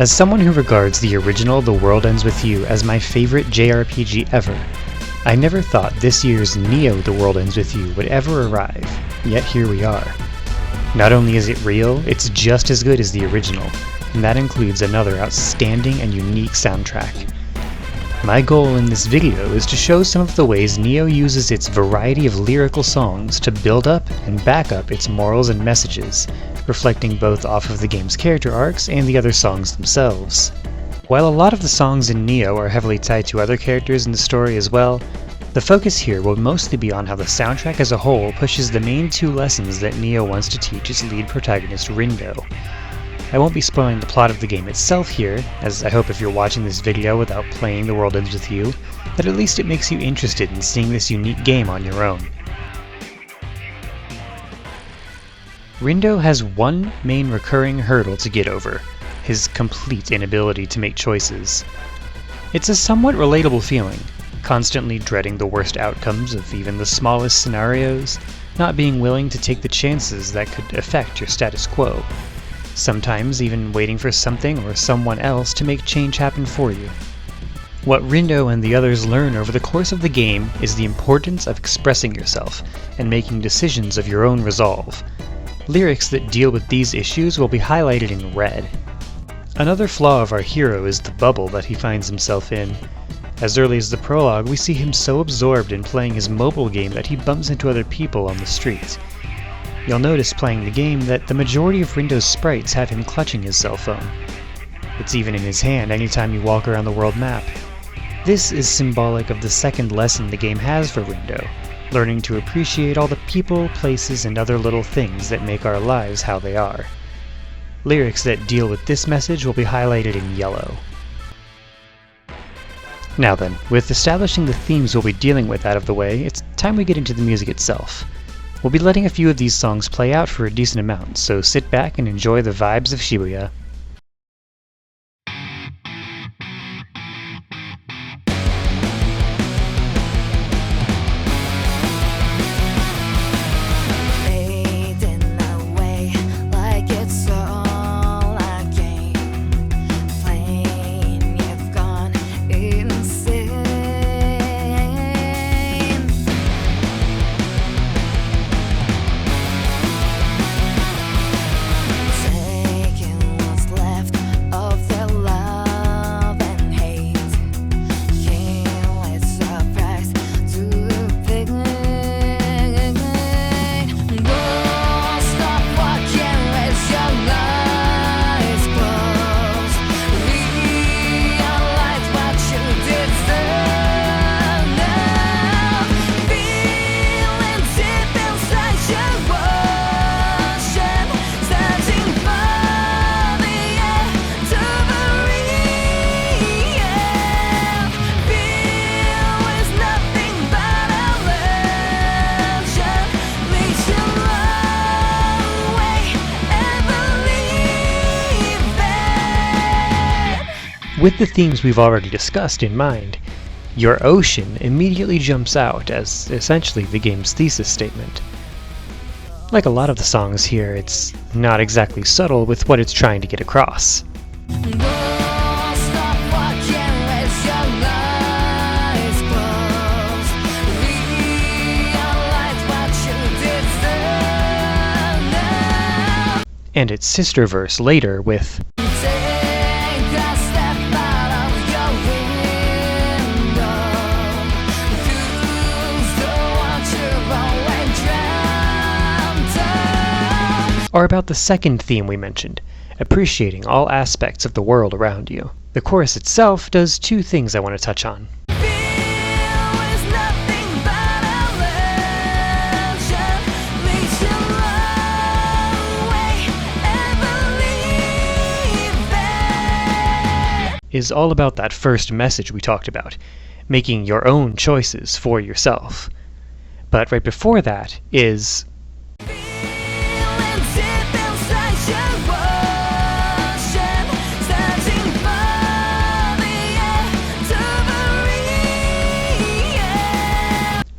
As someone who regards the original The World Ends With You as my favorite JRPG ever, I never thought this year's Neo The World Ends With You would ever arrive, yet here we are. Not only is it real, it's just as good as the original, and that includes another outstanding and unique soundtrack. My goal in this video is to show some of the ways Neo uses its variety of lyrical songs to build up and back up its morals and messages, reflecting both off of the game's character arcs and the other songs themselves. While a lot of the songs in Neo are heavily tied to other characters in the story as well, the focus here will mostly be on how the soundtrack as a whole pushes the main two lessons that Neo wants to teach its lead protagonist Rindo. I won't be spoiling the plot of the game itself here, as I hope if you're watching this video without playing The World Ends With You, that at least it makes you interested in seeing this unique game on your own. Rindo has one main recurring hurdle to get over: his complete inability to make choices. It's a somewhat relatable feeling, constantly dreading the worst outcomes of even the smallest scenarios, not being willing to take the chances that could affect your status quo, sometimes even waiting for something or someone else to make change happen for you. What Rindo and the others learn over the course of the game is the importance of expressing yourself and making decisions of your own resolve. Lyrics that deal with these issues will be highlighted in red. Another flaw of our hero is the bubble that he finds himself in. As early as the prologue, we see him so absorbed in playing his mobile game that he bumps into other people on the street. You'll notice playing the game that the majority of Rindo's sprites have him clutching his cell phone. It's even in his hand anytime you walk around the world map. This is symbolic of the second lesson the game has for Rindo: learning to appreciate all the people, places, and other little things that make our lives how they are. Lyrics that deal with this message will be highlighted in yellow. Now then, with establishing the themes we'll be dealing with out of the way, it's time we get into the music itself. We'll be letting a few of these songs play out for a decent amount, so sit back and enjoy the vibes of Shibuya. With the themes we've already discussed in mind, your ocean immediately jumps out as essentially the game's thesis statement. Like a lot of the songs here, it's not exactly subtle with what it's trying to get across. And its sister verse later with or about the second theme we mentioned, appreciating all aspects of the world around you. The chorus itself does two things I want to touch on. Is all about that first message we talked about, making your own choices for yourself. But right before that is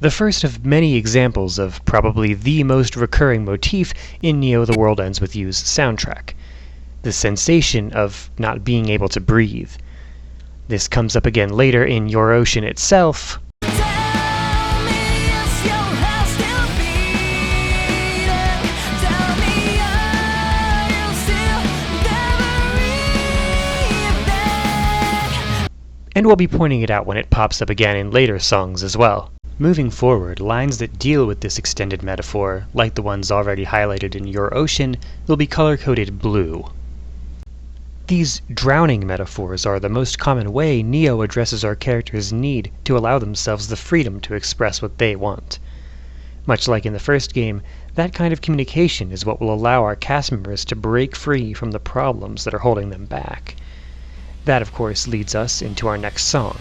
the first of many examples of probably the most recurring motif in Neo The World Ends With You's soundtrack. the sensation of not being able to breathe. This comes up again later in Your Ocean itself, and we'll be pointing it out when it pops up again in later songs as well. Moving forward, lines that deal with this extended metaphor, like the ones already highlighted in Your Ocean, will be color-coded blue. These drowning metaphors are the most common way Neo addresses our characters' need to allow themselves the freedom to express what they want. Much like in the first game, that kind of communication is what will allow our cast members to break free from the problems that are holding them back. That, of course, leads us into our next song.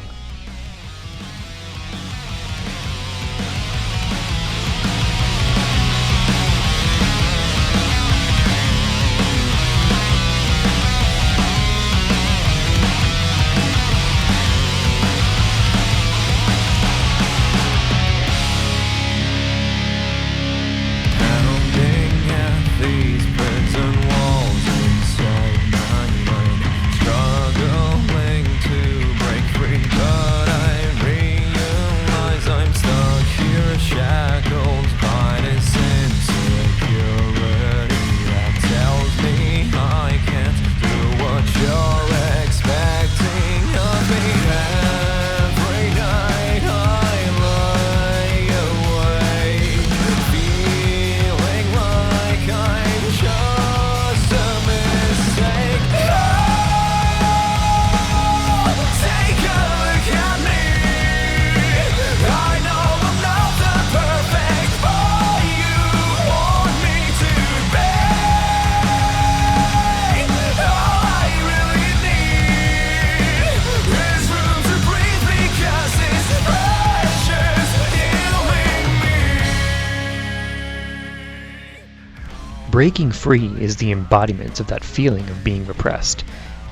Breaking free is the embodiment of that feeling of being repressed.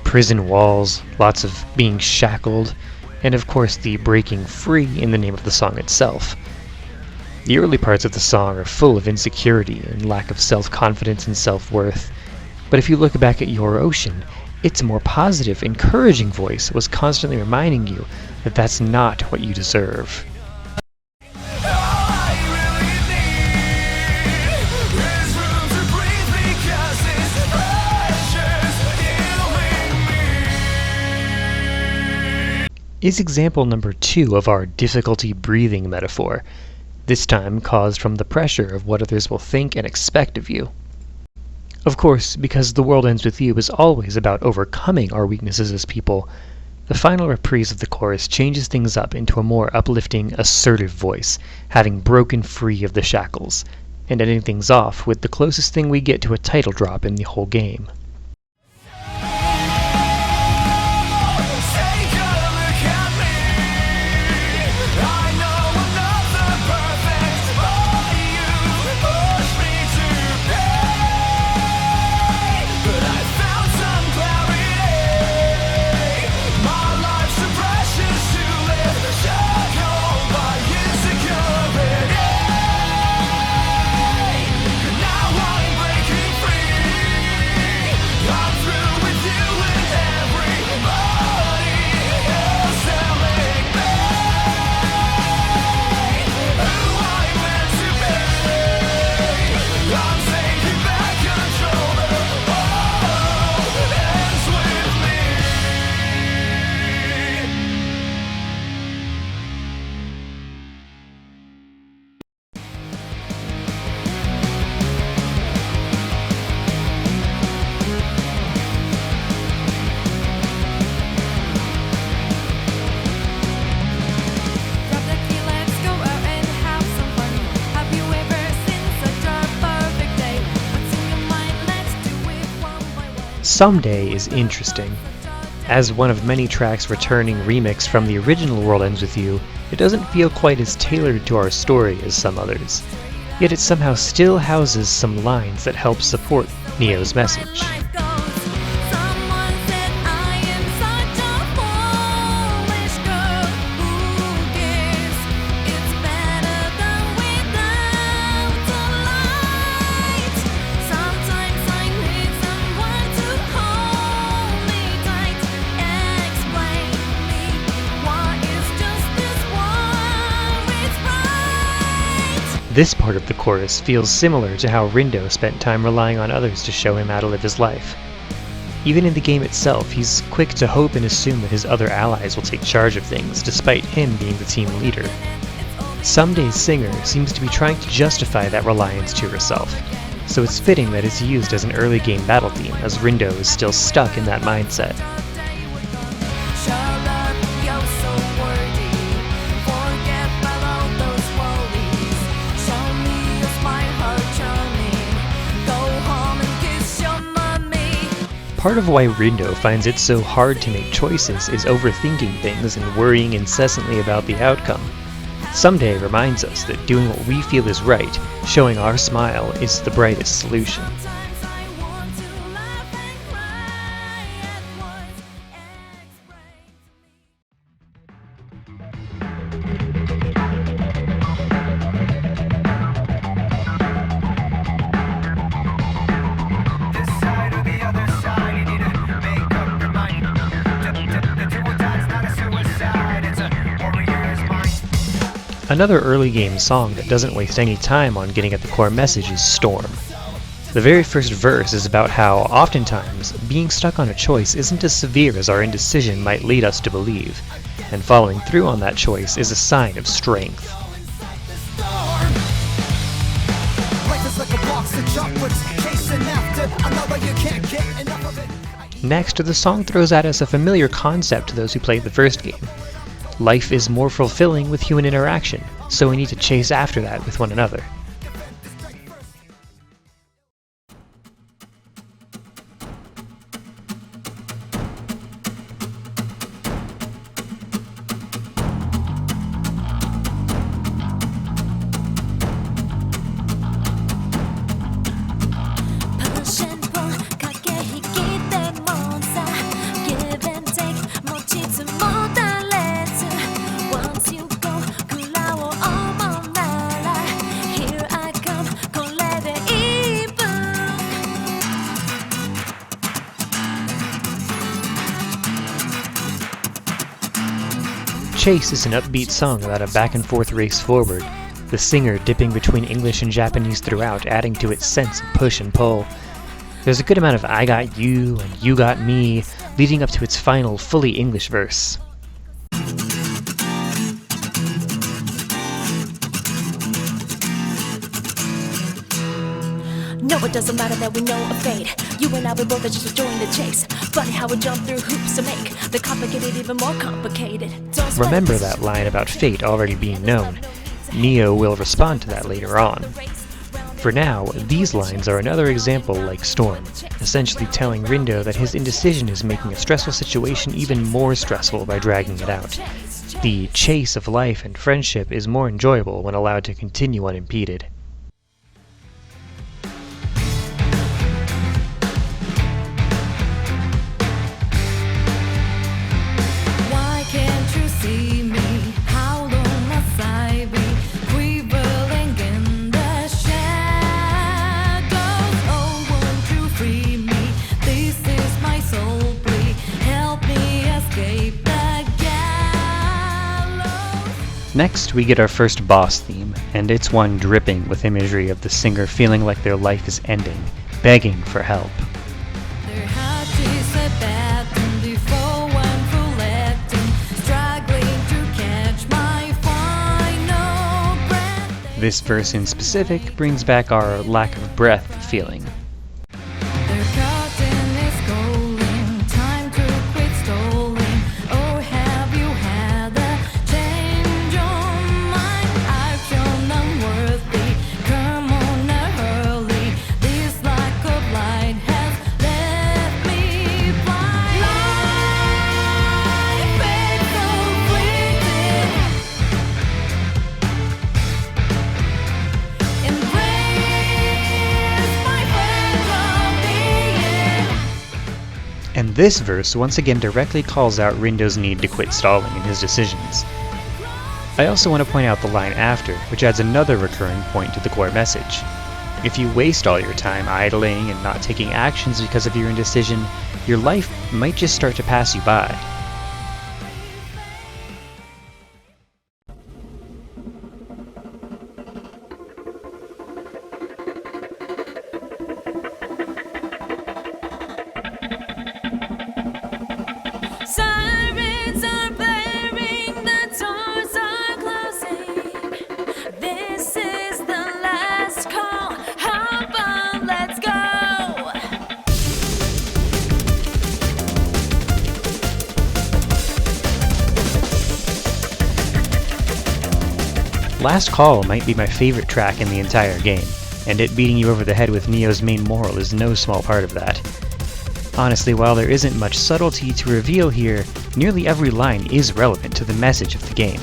Prison walls, lots of being shackled, and of course the breaking free in the name of the song itself. The early parts of the song are full of insecurity and lack of self-confidence and self-worth, but if you look back at Your Ocean, its more positive, encouraging voice was constantly reminding you that that's not what you deserve. Is example number 2 of our difficulty breathing metaphor, this time caused from the pressure of what others will think and expect of you. Of course, because The World Ends With You is always about overcoming our weaknesses as people, the final reprise of the chorus changes things up into a more uplifting, assertive voice, having broken free of the shackles, and ending things off with the closest thing we get to a title drop in the whole game. Someday is interesting. As one of many tracks returning remix from the original World Ends With You, it doesn't feel quite as tailored to our story as some others. Yet it somehow still houses some lines that help support Neo's message. Sometimes I need someone to hold. This part of the chorus feels similar to how Rindo spent time relying on others to show him how to live his life. Even in the game itself, he's quick to hope and assume that his other allies will take charge of things, despite him being the team leader. Someday's singer seems to be trying to justify that reliance to herself, so it's fitting that it's used as an early game battle theme, as Rindo is still stuck in that mindset. Part of why Rindo finds it so hard to make choices is overthinking things and worrying incessantly about the outcome. Someday reminds us that doing what we feel is right, showing our smile, is the brightest solution. Another early game song that doesn't waste any time on getting at the core message is Storm. The very first verse is about how, oftentimes, being stuck on a choice isn't as severe as our indecision might lead us to believe, and following through on that choice is a sign of strength. Next, the song throws at us a familiar concept to those who played the first game. Life is more fulfilling with human interaction, so we need to chase after that with one another. Chase is an upbeat song about a back-and-forth race forward, the singer dipping between English and Japanese throughout, adding to its sense of push and pull. There's a good amount of I got you and you got me, leading up to its final, fully English verse. No, it doesn't matter that we know of fate. You and I, we both are just join the chase. Funny how we jump through hoops to make the complicated even more complicated. Remember that line about fate already being known. Neo will respond to that later on. For now, these lines are another example like Storm, essentially telling Rindo that his indecision is making a stressful situation even more stressful by dragging it out. The chase of life and friendship is more enjoyable when allowed to continue unimpeded. Next, we get our first boss theme, and it's one dripping with imagery of the singer feeling like their life is ending, begging for help. This verse in specific brings back our lack of breath feeling. And this verse once again directly calls out Rindo's need to quit stalling in his decisions. I also want to point out the line after, which adds another recurring point to the core message. If you waste all your time idling and not taking actions because of your indecision, your life might just start to pass you by. Last Call might be my favorite track in the entire game, and it beating you over the head with Neo's main moral is no small part of that. Honestly, while there isn't much subtlety to reveal here, nearly every line is relevant to the message of the game.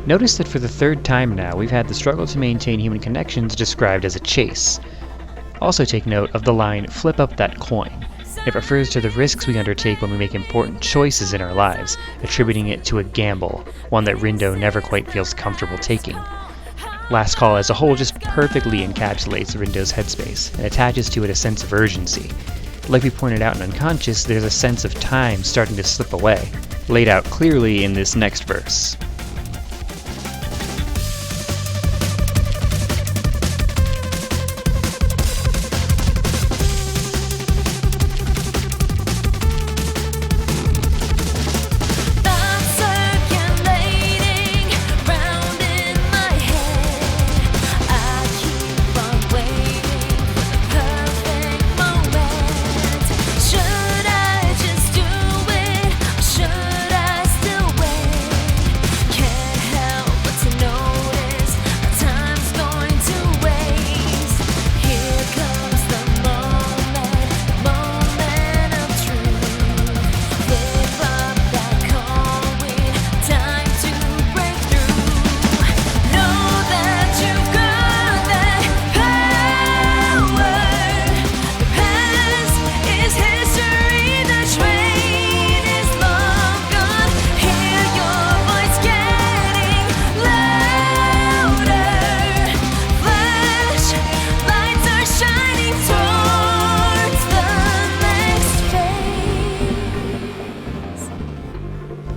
Notice that for the third time now, we've had the struggle to maintain human connections described as a chase. Also take note of the line, "flip up that coin." It refers to the risks we undertake when we make important choices in our lives, attributing it to a gamble, one that Rindo never quite feels comfortable taking. Last Call as a whole just perfectly encapsulates Rindo's headspace, and attaches to it a sense of urgency. Like we pointed out in Unconscious, there's a sense of time starting to slip away, laid out clearly in this next verse.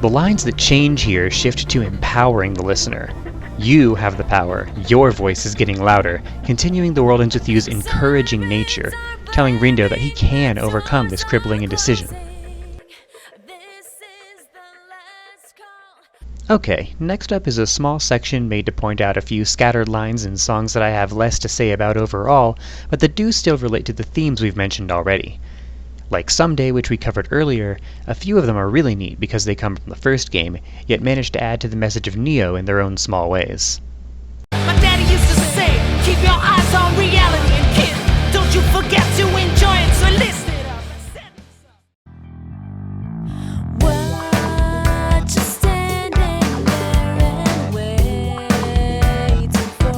The lines that change here shift to empowering the listener. You have the power, your voice is getting louder, continuing the world into Thew's encouraging nature, telling Rindo that he can overcome this crippling indecision. Okay, next up is a small section made to point out a few scattered lines in songs that I have less to say about overall, but that do still relate to the themes we've mentioned already. Like Someday, which we covered earlier, a few of them are really neat because they come from the first game, yet manage to add to the message of Neo in their own small ways. My daddy used to say, keep your eyes on reality and kid, don't you forget to enjoy it, so listen it up and set it up. What you standing there and waiting for?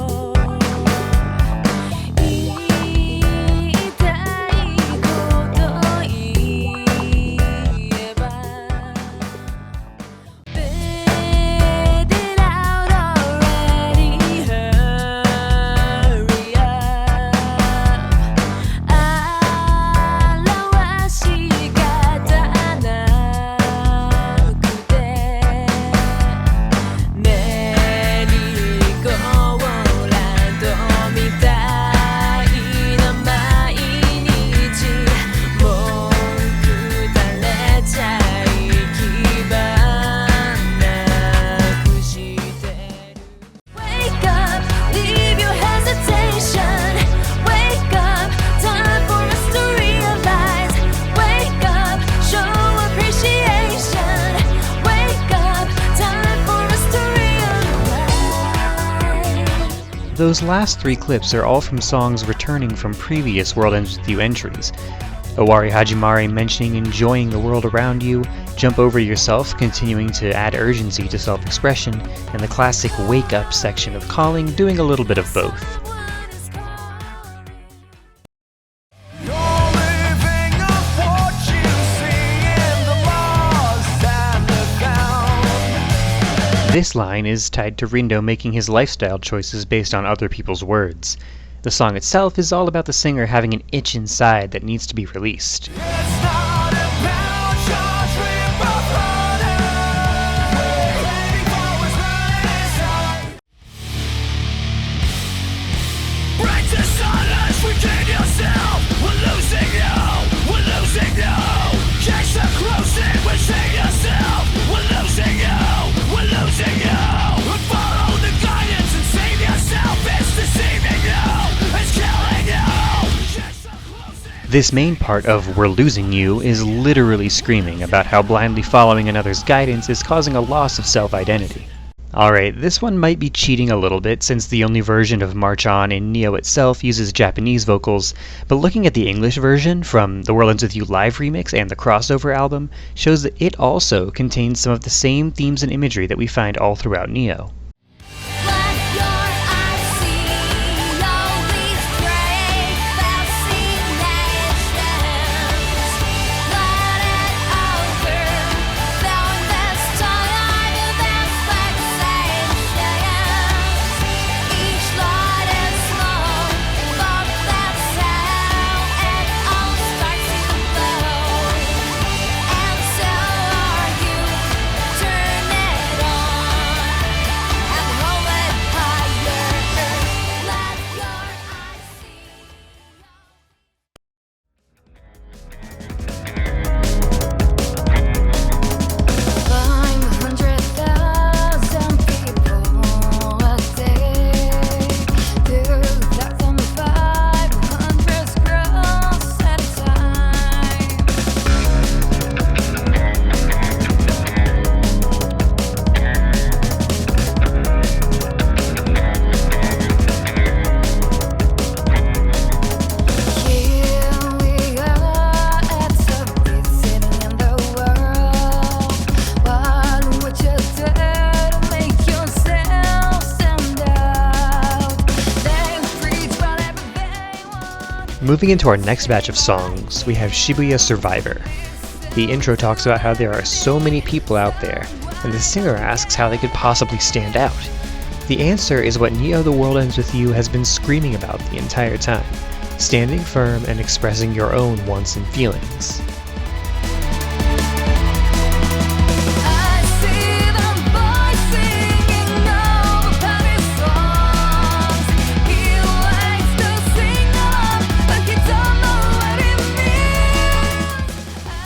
Those last three clips are all from songs returning from previous World Ends With You entries. Owari Hajimari mentioning enjoying the world around you, Jump Over Yourself continuing to add urgency to self-expression, and the classic Wake Up section of Calling doing a little bit of both. This line is tied to Rindo making his lifestyle choices based on other people's words. The song itself is all about the singer having an itch inside that needs to be released. This main part of We're Losing You is literally screaming about how blindly following another's guidance is causing a loss of self-identity. Alright, this one might be cheating a little bit since the only version of March On in Neo itself uses Japanese vocals, but looking at the English version from the World Ends With You live remix and the crossover album shows that it also contains some of the same themes and imagery that we find all throughout Neo. Moving into our next batch of songs, we have Shibuya Survivor. The intro talks about how there are so many people out there, and the singer asks how they could possibly stand out. The answer is what Neo The World Ends With You has been screaming about the entire time, standing firm and expressing your own wants and feelings.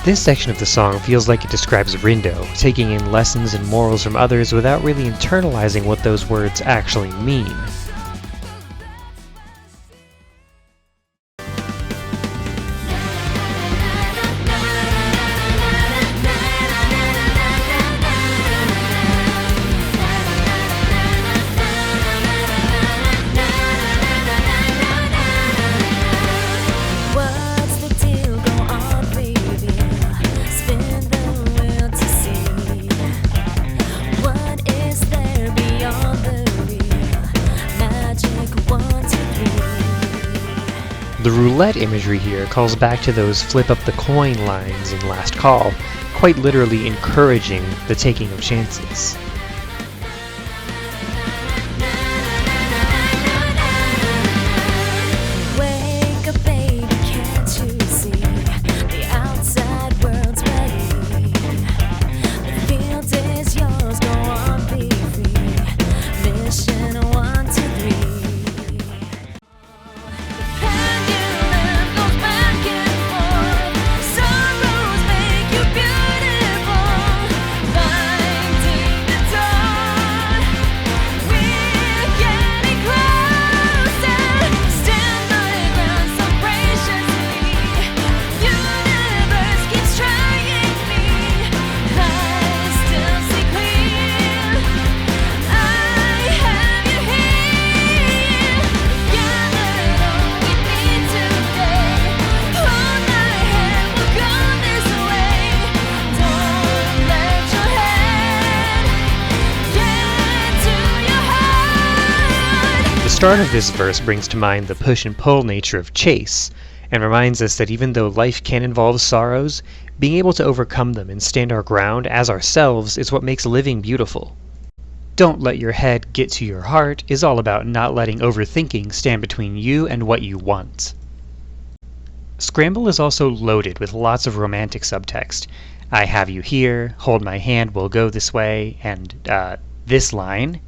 This section of the song feels like it describes Rindo, taking in lessons and morals from others without really internalizing what those words actually mean. The roulette imagery here calls back to those flip up the coin lines in Last Call, quite literally encouraging the taking of chances. start of this verse brings to mind the push and pull nature of chase, and reminds us that even though life can involve sorrows, being able to overcome them and stand our ground as ourselves is what makes living beautiful. Don't let your head get to your heart is all about not letting overthinking stand between you and what you want. Scramble is also loaded with lots of romantic subtext. I have you here, hold my hand, we'll go this way, and this line.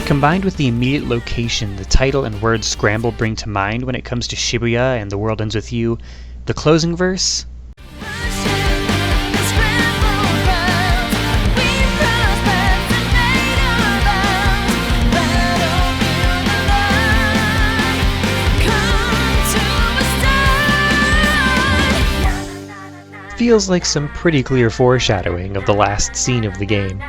Combined with the immediate location the title and word scramble bring to mind when it comes to Shibuya and The World Ends With You, the closing verse feels like some pretty clear foreshadowing of the last scene of the game.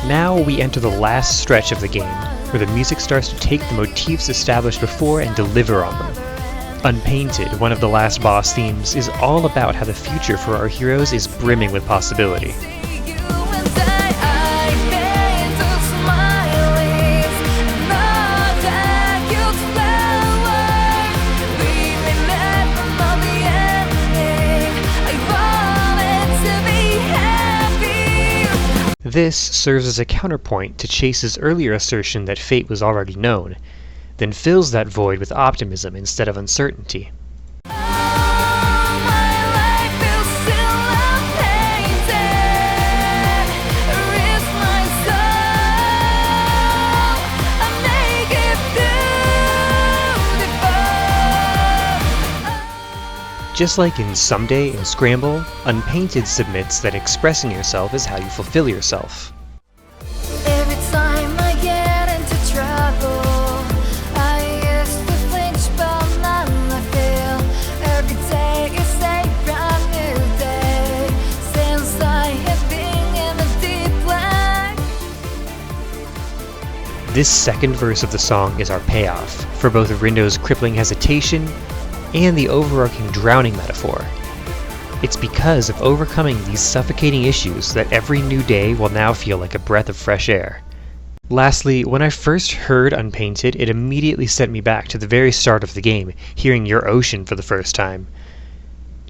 Now we enter the last stretch of the game, where the music starts to take the motifs established before and deliver on them. Unpainted, one of the last boss themes, is all about how the future for our heroes is brimming with possibility. This serves as a counterpoint to Chase's earlier assertion that fate was already known, then fills that void with optimism instead of uncertainty. Just like in Someday and Scramble, Unpainted submits that expressing yourself is how you fulfill yourself. Every time I get into trouble, I used to flinch, but now I feel every day is a brand new day since I have been in the deep black. This second verse of the song is our payoff for both Rindo's crippling hesitation and the overarching drowning metaphor. It's because of overcoming these suffocating issues that every new day will now feel like a breath of fresh air. Lastly, when I first heard Unpainted, it immediately sent me back to the very start of the game, hearing Your Ocean for the first time.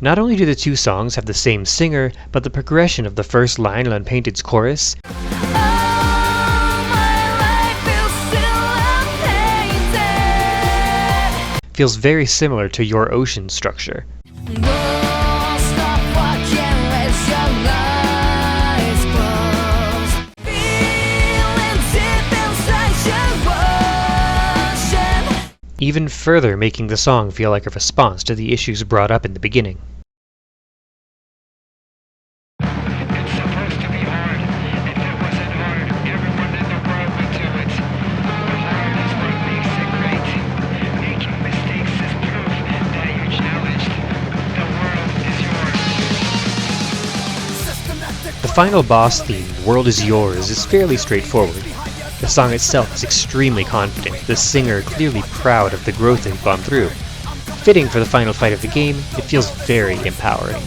Not only do the two songs have the same singer, but the progression of the first line in Unpainted's chorus feels very similar to Your Ocean structure. Even further making the song feel like a response to the issues brought up in the beginning. The final boss theme, World Is Yours, is fairly straightforward. The song itself is extremely confident, the singer clearly proud of the growth they've gone through. Fitting for the final fight of the game, it feels very empowering.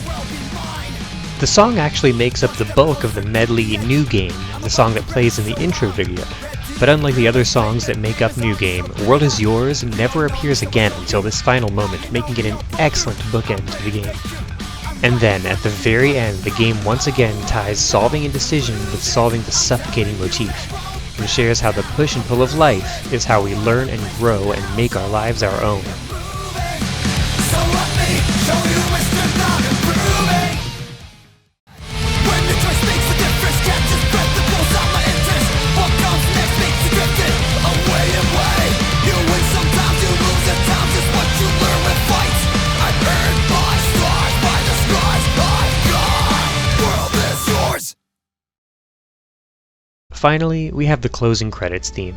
The song actually makes up the bulk of the medley New Game, the song that plays in the intro video. But unlike the other songs that make up New Game, World Is Yours never appears again until this final moment, making it an excellent bookend to the game. And then, at the very end, the game once again ties solving a decision with solving the suffocating motif, and shares how the push and pull of life is how we learn and grow and make our lives our own. When the choice makes a difference, can't just press the Finally, we have the closing credits theme.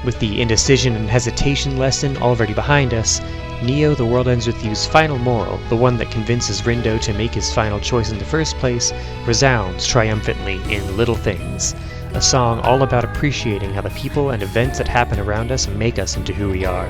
With the indecision and hesitation lesson already behind us, Neo The World Ends With You's final moral, the one that convinces Rindo to make his final choice in the first place, resounds triumphantly in Little Things, a song all about appreciating how the people and events that happen around us make us into who we are.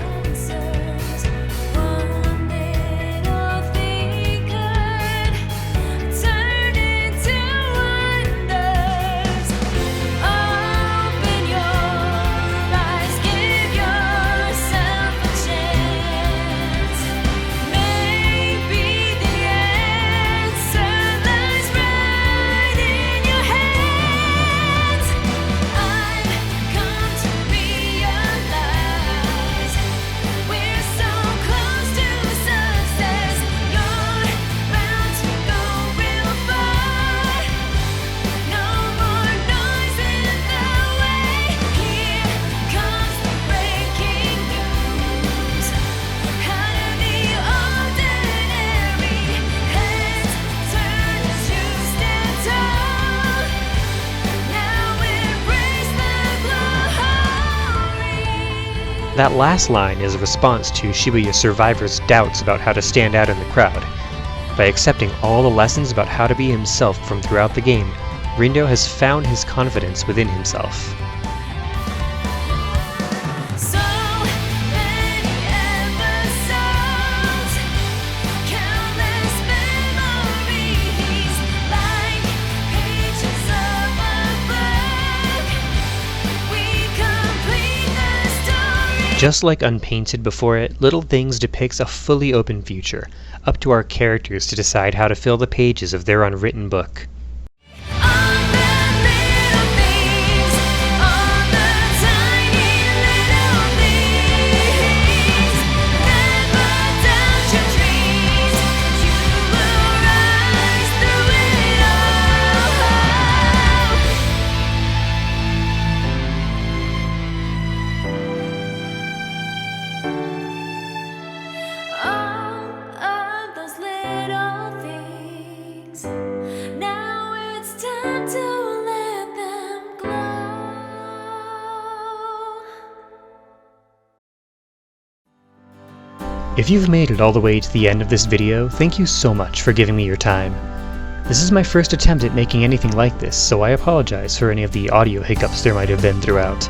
That last line is a response to Shibuya Survivor's doubts about how to stand out in the crowd. By accepting all the lessons about how to be himself from throughout the game, Rindo has found his confidence within himself. Just like Unpainted before it, Little Things depicts a fully open future, up to our characters to decide how to fill the pages of their unwritten book. If you've made it all the way to the end of this video, thank you so much for giving me your time. This is my first attempt at making anything like this, so I apologize for any of the audio hiccups there might have been throughout.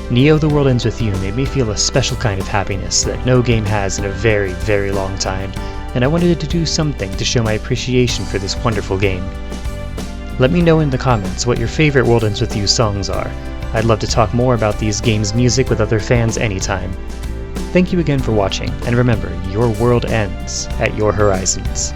Neo The World Ends With You made me feel a special kind of happiness that no game has in a very, very long time, and I wanted to do something to show my appreciation for this wonderful game. Let me know in the comments what your favorite World Ends With You songs are. I'd love to talk more about these games' music with other fans anytime. Thank you again for watching, and remember, your world ends at your horizons.